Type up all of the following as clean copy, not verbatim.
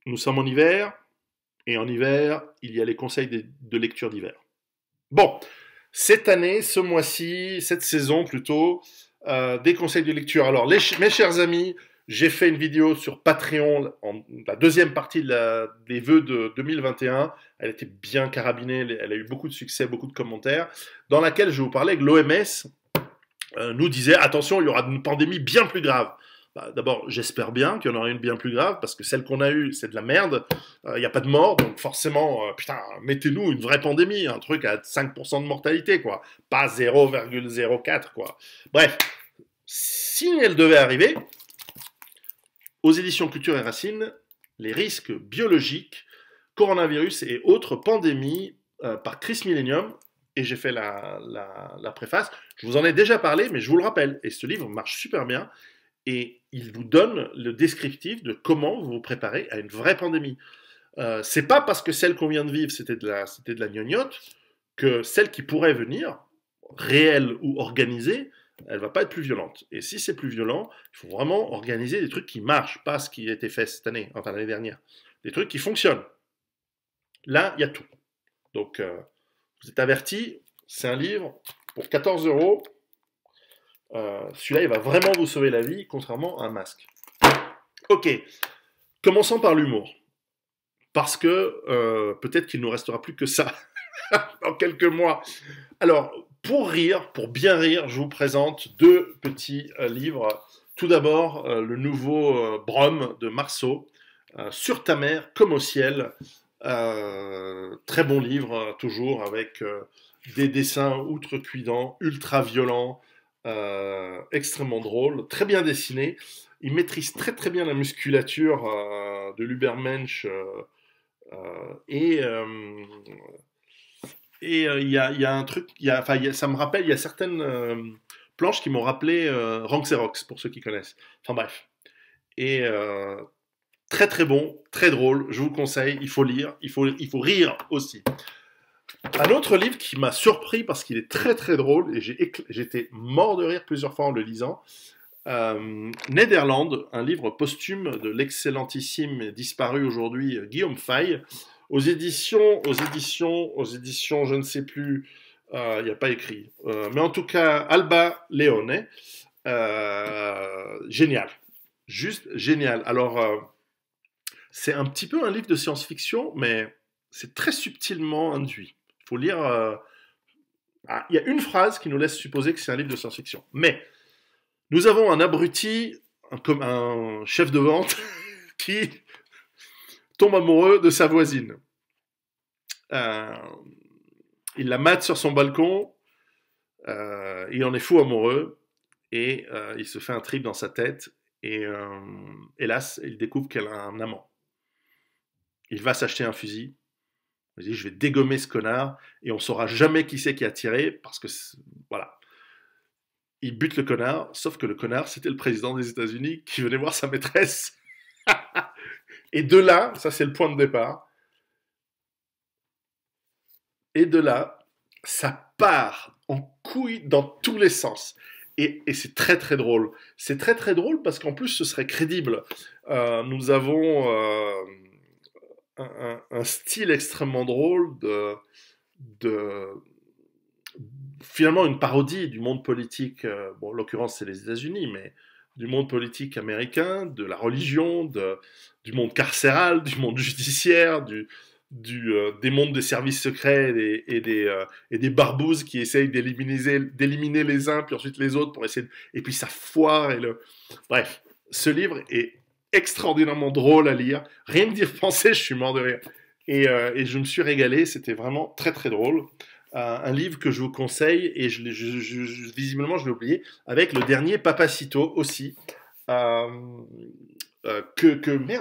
nous sommes en hiver, et en hiver, il y a les conseils de lecture d'hiver. Bon, cette année, ce mois-ci, cette saison plutôt, des conseils de lecture. Alors, mes chers amis, j'ai fait une vidéo sur Patreon, la deuxième partie des vœux de 2021. Elle était bien carabinée, elle a eu beaucoup de succès, beaucoup de commentaires, dans laquelle je vous parlais que l'OMS nous disait, attention, il y aura une pandémie bien plus grave. Bah, d'abord, j'espère bien qu'il y en aura une bien plus grave, parce que celle qu'on a eue, c'est de la merde. Il n'y a pas de mort, donc forcément, putain, mettez-nous une vraie pandémie, un truc à 5% de mortalité, quoi. Pas 0,04, quoi. Bref, si elle devait arriver, aux éditions Culture et Racines, les risques biologiques, coronavirus et autres pandémies par Chris Millennium, et j'ai fait la préface. Je vous en ai déjà parlé, mais je vous le rappelle, et ce livre marche super bien, et il vous donne le descriptif de comment vous vous préparez à une vraie pandémie. C'est pas parce que celle qu'on vient de vivre, c'était de la gnognotte, que celle qui pourrait venir, réelle ou organisée, elle va pas être plus violente. Et si c'est plus violent, il faut vraiment organiser des trucs qui marchent, pas ce qui a été fait cette année, enfin l'année dernière. Des trucs qui fonctionnent. Là, il y a tout. Donc, vous êtes avertis, c'est un livre pour 14 euros. Celui-là, il va vraiment vous sauver la vie, contrairement à un masque. Ok, commençons par l'humour. Parce que peut-être qu'il ne nous restera plus que ça dans quelques mois. Alors, pour rire, pour bien rire, je vous présente deux petits livres. Tout d'abord, le nouveau Brum de Marceau, Sur ta mer comme au ciel. Très bon livre, toujours, avec des dessins outrecuidants, ultra violents, extrêmement drôles, très bien dessinés. Il maîtrise très très bien la musculature de l'Ubermensch et il y a un truc, ça me rappelle, il y a certaines planches qui m'ont rappelé Ranxerox, pour ceux qui connaissent. Enfin bref. Et très très bon, très drôle, je vous conseille, il faut lire, il faut rire aussi. Un autre livre qui m'a surpris parce qu'il est très très drôle, et j'étais mort de rire plusieurs fois en le lisant, Nederland, un livre posthume de l'excellentissime et disparu aujourd'hui Guillaume Fay, aux éditions, je ne sais plus, il n'y a pas écrit, mais en tout cas, Alba Leone, génial, juste génial. Alors, c'est un petit peu un livre de science-fiction, mais c'est très subtilement induit. Il faut lire, il y a une phrase qui nous laisse supposer que c'est un livre de science-fiction, mais nous avons un abruti, comme un chef de vente, qui tombe amoureux de sa voisine. Il la mate sur son balcon, il en est fou amoureux, et il se fait un trip dans sa tête, et hélas, il découvre qu'elle a un amant. Il va s'acheter un fusil, il dit, je vais dégommer ce connard, et on saura jamais qui c'est qui a tiré, parce que, voilà. Il bute le connard, sauf que le connard, c'était le président des États-Unis qui venait voir sa maîtresse. Et de là, ça c'est le point de départ, et de là, ça part en couille dans tous les sens. Et c'est très très drôle. C'est très très drôle parce qu'en plus ce serait crédible. Nous avons un style extrêmement drôle de finalement une parodie du monde politique, bon en l'occurrence c'est les États-Unis, mais du monde politique américain, de la religion, du monde carcéral, du monde judiciaire, des mondes des services secrets et des barbouzes qui essayent d'éliminer les uns puis ensuite les autres pour essayer et puis ça foire bref, ce livre est extraordinairement drôle à lire, rien que d'y repenser je suis mort de rire et je me suis régalé, c'était vraiment très très drôle. Un livre que je vous conseille, et visiblement je l'ai oublié, avec le dernier Papacito aussi, merde,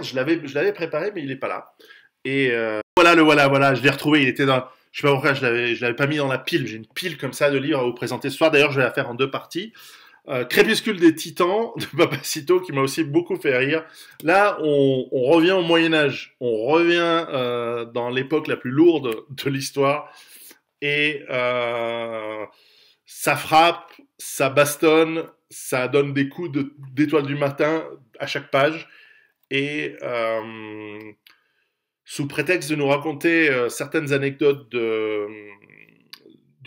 je l'avais préparé, mais il n'est pas là. Et voilà, je l'ai retrouvé, il était dans... Je sais pas pourquoi je l'avais pas mis dans la pile, j'ai une pile comme ça de livres à vous présenter ce soir, d'ailleurs je vais la faire en deux parties. Crépuscule des Titans de Papacito qui m'a aussi beaucoup fait rire. Là, on revient au Moyen-Âge, on revient dans l'époque la plus lourde de l'histoire. Et ça frappe, ça bastonne, ça donne des coups d'étoiles du matin à chaque page. Et sous prétexte de nous raconter certaines anecdotes du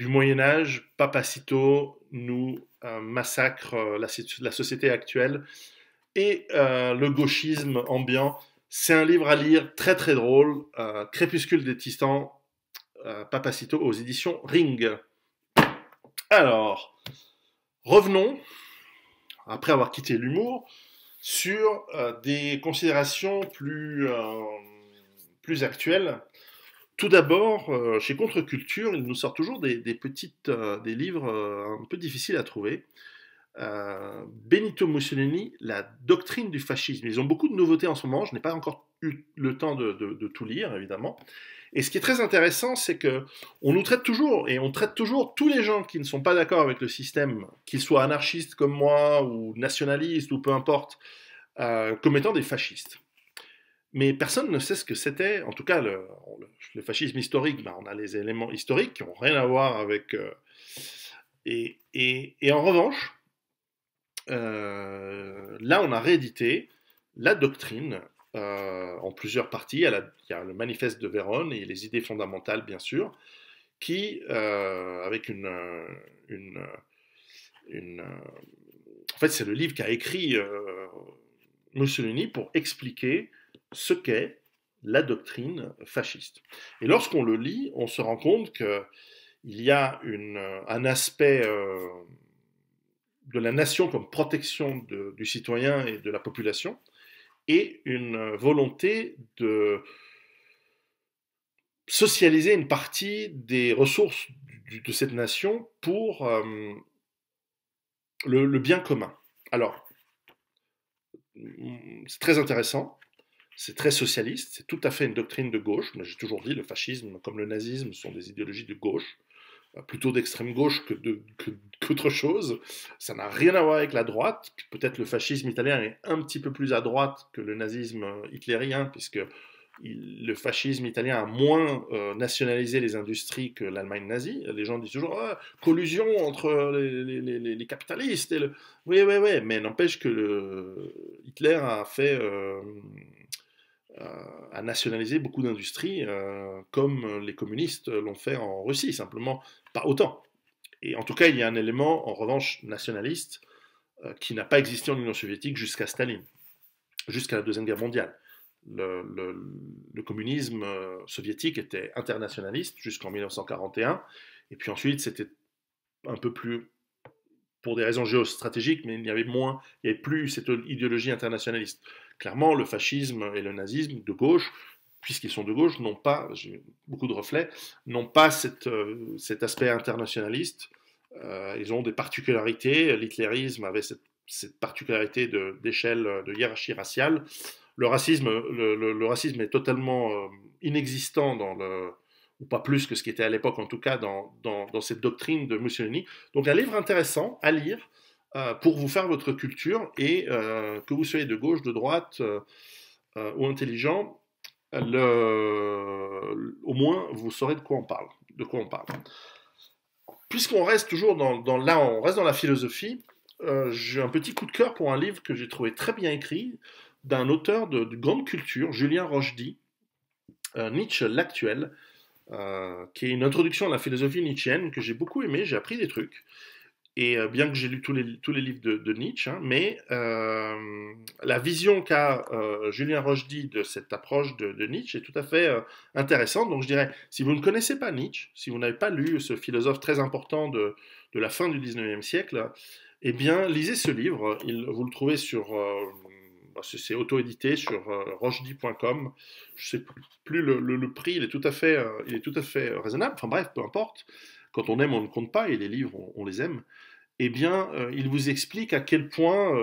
Moyen-Âge, Papacito nous massacre la société actuelle et le gauchisme ambiant. C'est un livre à lire très très drôle, Crépuscule des Titans, Papacito aux éditions Ring. Alors, revenons, après avoir quitté l'humour, sur des considérations plus actuelles. Tout d'abord, chez Contre-Culture, ils nous sortent toujours des livres un peu difficiles à trouver. Benito Mussolini, la doctrine du fascisme. Ils ont beaucoup de nouveautés en ce moment, je n'ai pas encore eu le temps de tout lire, évidemment. Et ce qui est très intéressant, c'est que on nous traite toujours, et on traite toujours tous les gens qui ne sont pas d'accord avec le système, qu'ils soient anarchistes comme moi, ou nationalistes, ou peu importe, comme étant des fascistes. Mais personne ne sait ce que c'était, en tout cas le fascisme historique, ben, on a les éléments historiques qui n'ont rien à voir avec... et en revanche, là on a réédité la doctrine en plusieurs parties. Il y a le manifeste de Vérone et les idées fondamentales, bien sûr, qui, avec en fait, c'est le livre qu'a écrit Mussolini pour expliquer ce qu'est la doctrine fasciste. Et lorsqu'on le lit, on se rend compte qu'il y a un aspect de la nation comme protection du citoyen et de la population, et une volonté de socialiser une partie des ressources de cette nation pour le bien commun. Alors, c'est très intéressant, c'est très socialiste, c'est tout à fait une doctrine de gauche. J'ai toujours dit, le fascisme comme le nazisme sont des idéologies de gauche, plutôt d'extrême gauche qu'autre chose. Ça n'a rien à voir avec la droite. Peut-être le fascisme italien est un petit peu plus à droite que le nazisme hitlérien, puisque le fascisme italien a moins nationalisé les industries que l'Allemagne nazie. Les gens disent toujours collusion entre les capitalistes. Oui, mais n'empêche que Hitler a a nationalisé beaucoup d'industries, comme les communistes l'ont fait en Russie, simplement pas autant. Et en tout cas, il y a un élément, en revanche, nationaliste, qui n'a pas existé en Union soviétique jusqu'à Staline, jusqu'à la Deuxième Guerre mondiale. Le communisme soviétique était internationaliste jusqu'en 1941, et puis ensuite c'était un peu plus pour des raisons géostratégiques, mais il n'y avait plus cette idéologie internationaliste. Clairement, le fascisme et le nazisme de gauche, puisqu'ils sont de gauche, n'ont pas, j'ai beaucoup de reflets, n'ont pas cet aspect internationaliste. Ils ont des particularités. L'hitlérisme avait cette particularité d'échelle, de hiérarchie raciale. Le racisme est totalement inexistant ou pas plus que ce qui était à l'époque, en tout cas, dans cette doctrine de Mussolini. Donc un livre intéressant à lire pour vous faire votre culture, et que vous soyez de gauche, de droite ou intelligent, au moins vous saurez de quoi on parle. Puisqu'on reste toujours on reste dans la philosophie, j'ai un petit coup de cœur pour un livre que j'ai trouvé très bien écrit, d'un auteur de grande culture, Julien Rochdy, Nietzsche l'actuel, qui est une introduction à la philosophie nietzschéenne que j'ai beaucoup aimé, j'ai appris des trucs. Et bien que j'ai lu tous les livres de Nietzsche, hein, mais la vision qu'a Julien Rochdy de cette approche de Nietzsche est tout à fait intéressante. Donc je dirais, si vous ne connaissez pas Nietzsche, si vous n'avez pas lu ce philosophe très important de la fin du 19e siècle, eh bien lisez ce livre. Vous le trouvez sur... c'est auto-édité sur rochdy.com. Je ne sais plus le prix, il est tout à fait raisonnable. Enfin bref, peu importe. Quand on aime, on ne compte pas, et les livres, on les aime. Eh bien, il vous explique à quel point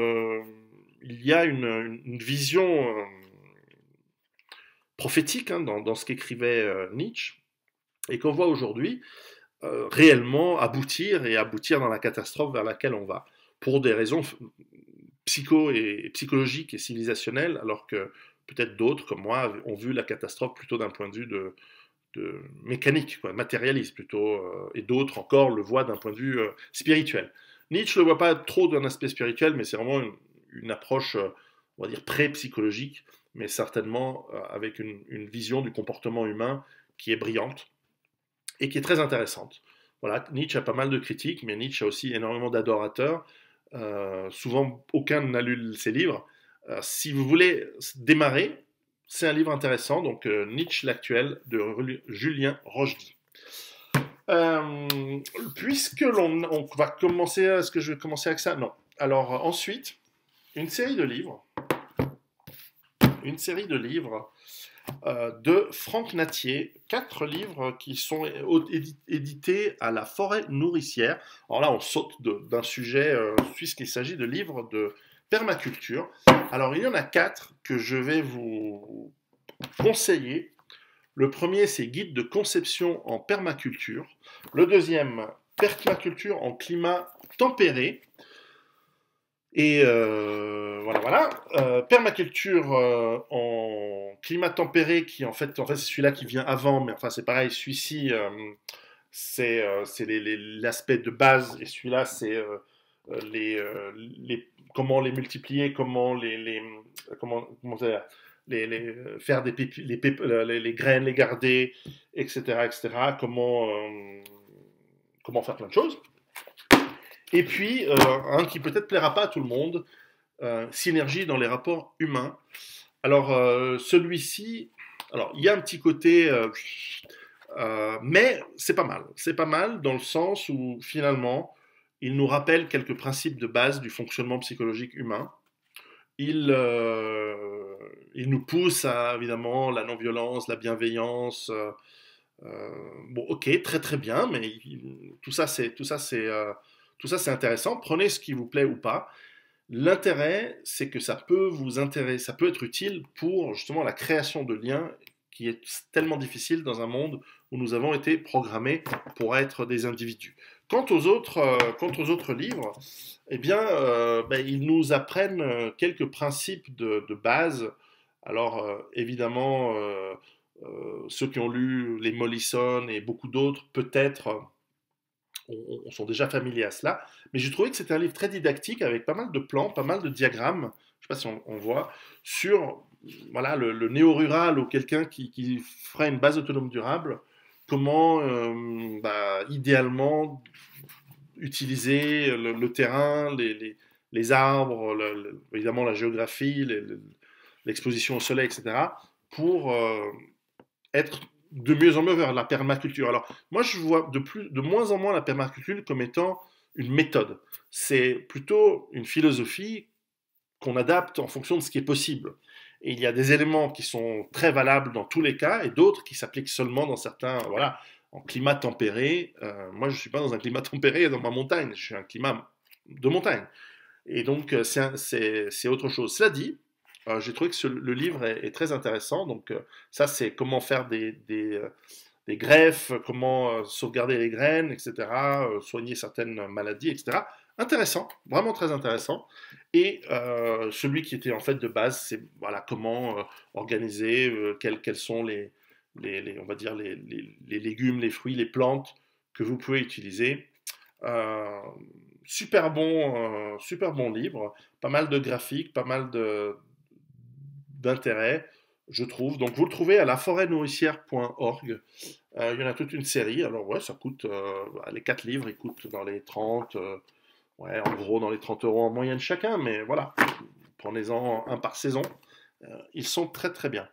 il y a une vision prophétique, hein, dans ce qu'écrivait Nietzsche, et qu'on voit aujourd'hui réellement aboutir dans la catastrophe vers laquelle on va, pour des raisons psychologiques et civilisationnelles, alors que peut-être d'autres, comme moi, ont vu la catastrophe plutôt d'un point de vue de mécanique, matérialiste plutôt, et d'autres encore le voient d'un point de vue spirituel. Nietzsche ne le voit pas trop d'un aspect spirituel, mais c'est vraiment une approche, on va dire, pré-psychologique, mais certainement avec une vision du comportement humain qui est brillante et qui est très intéressante. Voilà, Nietzsche a pas mal de critiques, mais Nietzsche a aussi énormément d'adorateurs. Souvent, aucun n'a lu ses livres. Si vous voulez démarrer, c'est un livre intéressant, donc Nietzsche l'actuel de Julien Rochdy. Puisque on va commencer, est-ce que je vais commencer avec ça? Non. Alors ensuite, une série de livres de Franck Nattier, 4 livres qui sont édités à la Forêt Nourricière. Alors là, on saute d'un sujet, puisqu'il s'agit de livres de permaculture. Alors il y en a 4 que je vais vous conseiller. Le premier, c'est Guide de conception en permaculture. Le deuxième, Permaculture en climat tempéré. Et voilà. Permaculture en climat tempéré, qui en fait c'est celui-là qui vient avant, mais enfin c'est pareil, celui-ci c'est l'aspect de base, et celui-là c'est comment les multiplier, comment faire les graines, les garder, etc. Comment faire plein de choses. Et puis, un qui peut-être plaira pas à tout le monde, synergie dans les rapports humains. Alors, celui-ci, alors il y a un petit côté, mais c'est pas mal. C'est pas mal dans le sens où, finalement, il nous rappelle quelques principes de base du fonctionnement psychologique humain. Il nous pousse à, évidemment, la non-violence, la bienveillance. Bon, ok, très très bien, mais tout ça c'est intéressant. Prenez ce qui vous plaît ou pas. L'intérêt, c'est que ça peut vous intéresser, ça peut être utile pour justement la création de liens qui est tellement difficile dans un monde où nous avons été programmés pour être des individus. Quant aux autres livres, eh bien, ils nous apprennent quelques principes de base. Alors, évidemment, ceux qui ont lu les Mollison et beaucoup d'autres, peut-être, on sont déjà familiers à cela. Mais j'ai trouvé que c'était un livre très didactique avec pas mal de plans, pas mal de diagrammes, je ne sais pas si on voit, sur voilà, le néo-rural ou quelqu'un qui ferait une base autonome durable, comment idéalement utiliser le terrain, les arbres, évidemment la géographie, l'exposition au soleil, etc., pour être de mieux en mieux vers la permaculture. Alors, moi, je vois de moins en moins la permaculture comme étant une méthode. C'est plutôt une philosophie qu'on adapte en fonction de ce qui est possible. Et il y a des éléments qui sont très valables dans tous les cas et d'autres qui s'appliquent seulement dans certains, voilà, en climat tempéré. Moi, je ne suis pas dans un climat tempéré dans ma montagne, je suis un climat de montagne. Et donc, c'est autre chose. Cela dit, j'ai trouvé que le livre est très intéressant. Donc, ça, c'est comment faire des greffes, comment sauvegarder les graines, etc., soigner certaines maladies, etc. Intéressant, vraiment très intéressant. Et celui qui était en fait de base, c'est voilà, comment organiser, quels sont on va dire les légumes, les fruits, les plantes que vous pouvez utiliser. Euh, super bon livre, pas mal de graphiques, pas mal d'intérêt, je trouve. Donc vous le trouvez à laforêtnourricière.org. Il y en a toute une série. Alors ouais, ça coûte, les 4 livres, ils coûtent dans les 30, ouais, en gros dans les 30 euros en moyenne chacun, mais voilà, prenez-en un par saison. Ils sont très très bien.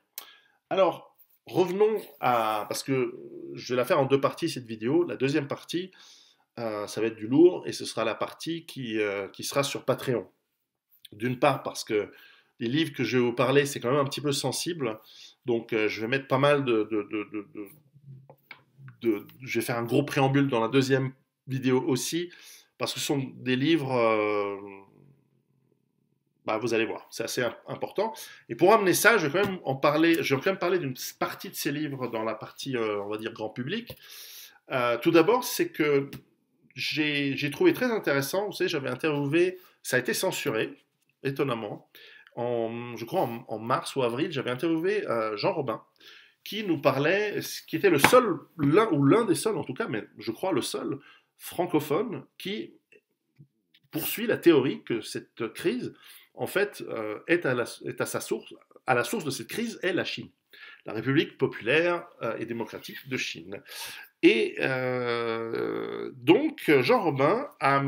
Alors, revenons parce que je vais la faire en 2 parties cette vidéo. La deuxième partie, ça va être du lourd et ce sera la partie qui sera sur Patreon. D'une part parce que les livres que je vais vous parler, c'est quand même un petit peu sensible, donc je vais mettre pas mal je vais faire un gros préambule dans la deuxième vidéo aussi, parce que ce sont des livres, vous allez voir, c'est assez important. Et pour amener ça, je vais quand même parler d'une partie de ces livres dans la partie, on va dire, grand public. Tout d'abord, c'est que j'ai trouvé très intéressant, vous savez, j'avais interviewé, ça a été censuré, étonnamment, je crois en mars ou avril, j'avais interviewé Jean Robin, qui nous parlait, qui était le seul, l'un des seuls en tout cas, mais je crois le seul francophone qui poursuit la théorie que cette crise, en fait, est à sa source à la source de cette crise est la Chine, la République populaire et démocratique de Chine. Et donc, Jean Robin a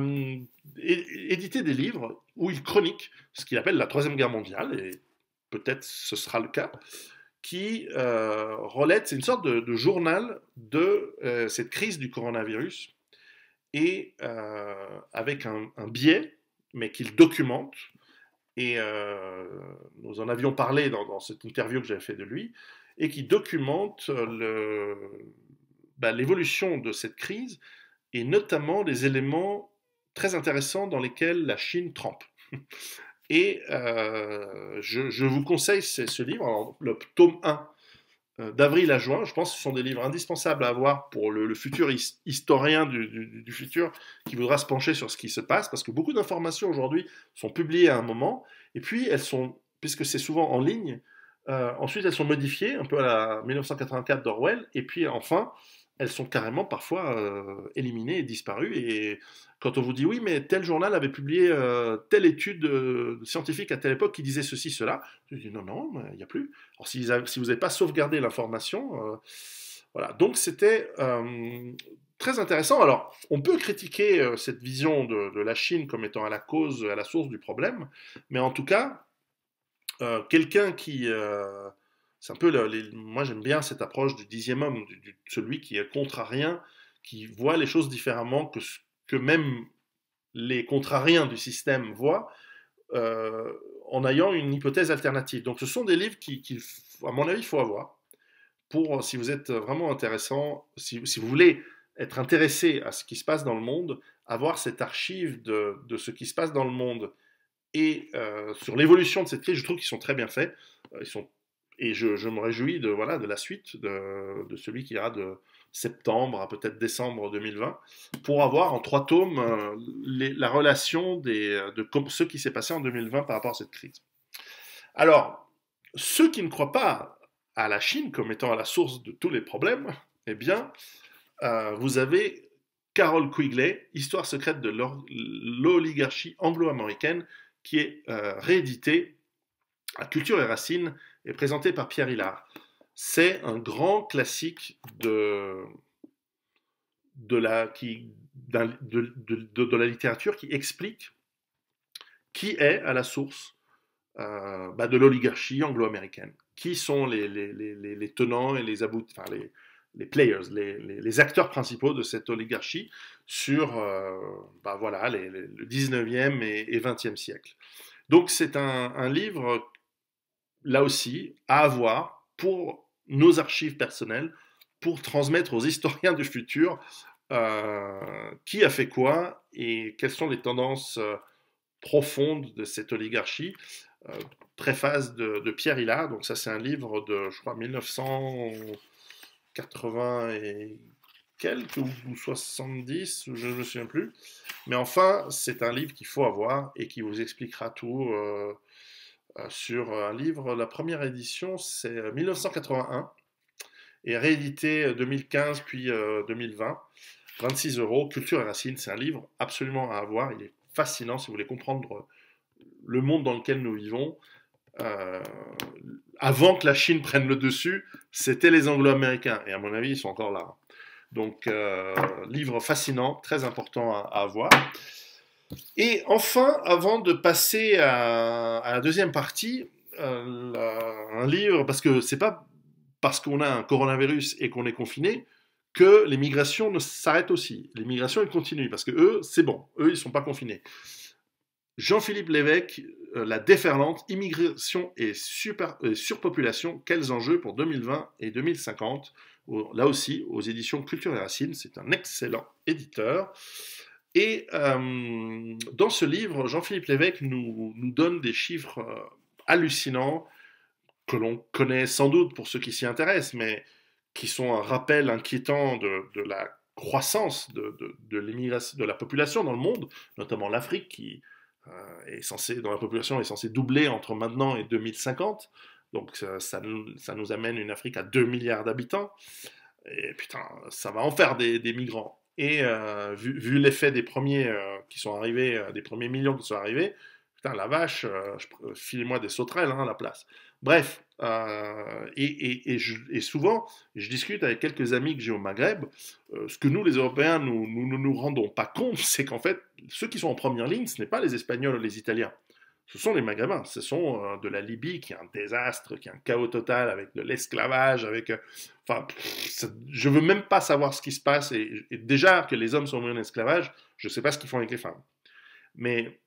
édité des livres où il chronique ce qu'il appelle la Troisième Guerre mondiale, et peut-être ce sera le cas, qui relate, c'est une sorte de journal de cette crise du coronavirus, et avec un biais, mais qu'il documente. Et nous en avions parlé dans cette interview que j'avais fait de lui, et qui documente l'évolution de cette crise, et notamment des éléments très intéressants dans lesquels la Chine trempe. Et je vous conseille ce livre, alors, le tome 1, d'avril à juin. Je pense que ce sont des livres indispensables à avoir pour le futur historien du futur qui voudra se pencher sur ce qui se passe, parce que beaucoup d'informations aujourd'hui sont publiées à un moment, et puis elles sont, puisque c'est souvent en ligne, ensuite elles sont modifiées, un peu à la 1984 d'Orwell, et puis enfin, elles sont carrément parfois éliminées et disparues. Et quand on vous dit oui, mais tel journal avait publié telle étude scientifique à telle époque qui disait ceci, cela, je dis non, non, il n'y a plus. Alors si vous n'avez pas sauvegardé l'information, voilà. Donc c'était très intéressant. Alors on peut critiquer cette vision de la Chine comme étant à la cause, à la source du problème, mais en tout cas, quelqu'un qui c'est un peu moi j'aime bien cette approche du 10e homme, celui qui est contrarien, qui voit les choses différemment que même les contrariens du système voient, en ayant une hypothèse alternative. Donc ce sont des livres à mon avis, il faut avoir, pour, si vous êtes vraiment intéressant, si vous voulez être intéressé à ce qui se passe dans le monde, avoir cette archive de ce qui se passe dans le monde, et sur l'évolution de cette crise, je trouve qu'ils sont très bien faits. Et je me réjouis de la suite de celui qui ira de septembre à peut-être décembre 2020, pour avoir en 3 tomes la relation de ce qui s'est passé en 2020 par rapport à cette crise. Alors, ceux qui ne croient pas à la Chine comme étant à la source de tous les problèmes, eh bien, vous avez Carroll Quigley, Histoire secrète de l'oligarchie anglo-américaine, qui est réédité à Culture et Racines et présenté par Pierre Hillard. C'est un grand classique de la littérature qui explique qui est à la source de l'oligarchie anglo-américaine. Qui sont les tenants et les players, les acteurs principaux de cette oligarchie sur le 19e et 20e siècle. Donc c'est un livre, là aussi, à avoir pour nos archives personnelles, pour transmettre aux historiens du futur qui a fait quoi et quelles sont les tendances profondes de cette oligarchie. Préface de Pierre Hillard, donc ça c'est un livre de, je crois, 1980 et quelques, ou 70, je ne me souviens plus. Mais enfin, c'est un livre qu'il faut avoir et qui vous expliquera tout sur un livre. La première édition, c'est 1981 et réédité 2015 puis 2020. 26 €, Culture et Racines, c'est un livre absolument à avoir. Il est fascinant si vous voulez comprendre le monde dans lequel nous vivons. Avant que la Chine prenne le dessus, c'était les Anglo-Américains. Et à mon avis, ils sont encore là. Donc, livre fascinant, très important à avoir. Et enfin, avant de passer à la deuxième partie, un livre, parce que c'est pas parce qu'on a un coronavirus et qu'on est confiné que les migrations ne s'arrêtent aussi. Les migrations, elles continuent, parce que eux, c'est bon. Eux, ils sont pas confinés. Jean-Philippe Lévesque, La déferlante, immigration et surpopulation, quels enjeux pour 2020 et 2050, là aussi aux éditions Culture et Racines. C'est un excellent éditeur. Et dans ce livre, Jean-Philippe Lévesque nous donne des chiffres hallucinants que l'on connaît sans doute pour ceux qui s'y intéressent, mais qui sont un rappel inquiétant de la croissance de l'immigration, de la population dans le monde, notamment l'Afrique qui dont la population est censée doubler entre maintenant et 2050. Donc ça nous amène une Afrique à 2 milliards d'habitants. Et putain, ça va en faire des migrants. Et vu l'effet des premiers qui sont arrivés, des premiers millions qui sont arrivés, putain, la vache, filez-moi des sauterelles à la place. Bref, et souvent, je discute avec quelques amis que j'ai au Maghreb, ce que nous, les Européens, nous ne nous rendons pas compte, c'est qu'en fait, ceux qui sont en première ligne, ce n'est pas les Espagnols ou les Italiens. Ce sont les Maghrébins, ce sont de la Libye qui est un désastre, qui est un chaos total avec de l'esclavage, avec, enfin, je veux même pas savoir ce qui se passe et déjà que les hommes sont mis en esclavage, je sais pas ce qu'ils font avec les femmes. Mais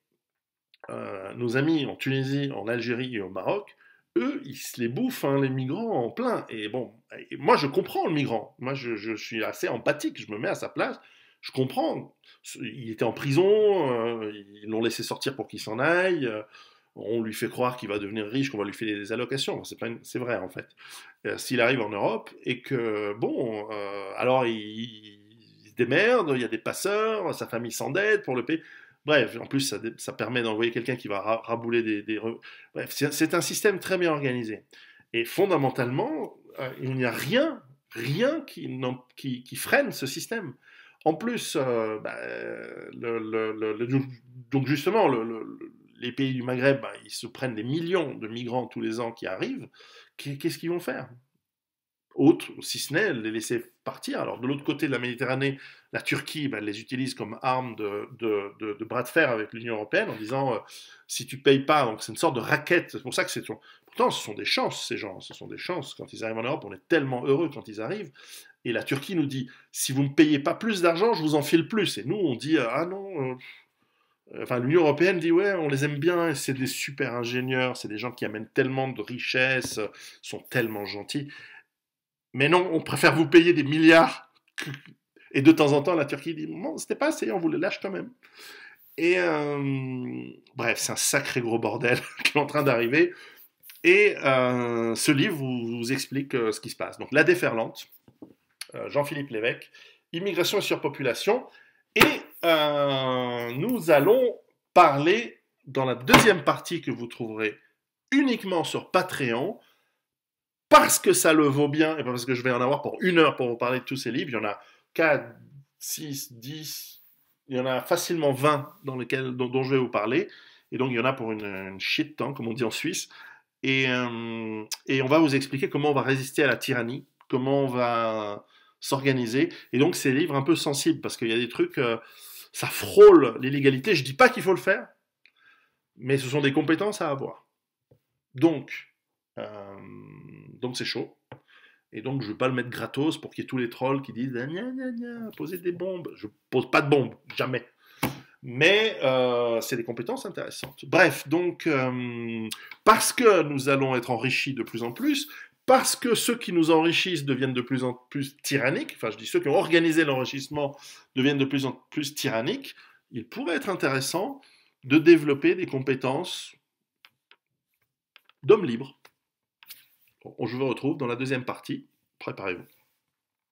nos amis en Tunisie, en Algérie et au Maroc, eux, ils se les bouffent, hein, les migrants en plein. Et bon, et moi je comprends le migrant. Moi je suis assez empathique, je me mets à sa place. Je comprends. Il était en prison, ils l'ont laissé sortir pour qu'il s'en aille. On lui fait croire qu'il va devenir riche, qu'on va lui filer des allocations. C'est vrai en fait. S'il arrive en Europe et que, bon, alors il se démerde, il y a des passeurs, sa famille s'endette pour le payer. Bref, en plus, ça permet d'envoyer quelqu'un qui va rabouler Bref, c'est un système très bien organisé. Et fondamentalement, il n'y a rien qui freine ce système. En plus, donc justement, les pays du Maghreb, bah, ils se prennent des millions de migrants tous les ans qui arrivent. Qu'est-ce qu'ils vont faire? Autre, si ce n'est les laisser partir. Alors de l'autre côté de la Méditerranée, la Turquie ben, les utilise comme arme de bras de fer avec l'Union européenne en disant si tu payes pas, donc c'est une sorte de raquette. C'est pour ça que c'est pourtant ce sont des chances ces gens, ce sont des chances quand ils arrivent en Europe. On est tellement heureux quand ils arrivent. Et la Turquie nous dit si vous ne me payez pas plus d'argent, je vous en file plus. Et nous on dit ah non. Enfin, l'Union européenne dit ouais, on les aime bien, c'est des super ingénieurs, c'est des gens qui amènent tellement de richesses, sont tellement gentils. Mais non, on préfère vous payer des milliards. Et de temps en temps, la Turquie dit non, c'était pas assez, on vous le lâche quand même. Et bref, c'est un sacré gros bordel qui est en train d'arriver. Et ce livre vous explique ce qui se passe. Donc, La déferlante, Jean-Philippe Lévesque, Immigration et surpopulation. Et nous allons parler dans la deuxième partie que vous trouverez uniquement sur Patreon, parce que ça le vaut bien, et pas parce que je vais en avoir pour 1 heure pour vous parler de tous ces livres. Il y en a 4, 6, 10, il y en a facilement 20 dont je vais vous parler. Et donc il y en a pour une shit temps, comme on dit en Suisse. Et on va vous expliquer comment on va résister à la tyrannie, comment on va s'organiser. Et donc c'est des livres un peu sensibles, parce qu'il y a des trucs, ça frôle l'illégalité. Je dis pas qu'il faut le faire, mais ce sont des compétences à avoir. Donc c'est chaud. Et donc, je ne veux pas le mettre gratos pour qu'il y ait tous les trolls qui disent posez des bombes. Je ne pose pas de bombes, jamais. Mais c'est des compétences intéressantes. Bref, donc, parce que nous allons être enrichis de plus en plus, parce que ceux qui nous enrichissent deviennent de plus en plus tyranniques, enfin, je dis ceux qui ont organisé l'enrichissement deviennent de plus en plus tyranniques, il pourrait être intéressant de développer des compétences d'hommes libres. Je vous retrouve dans la deuxième partie. Préparez-vous.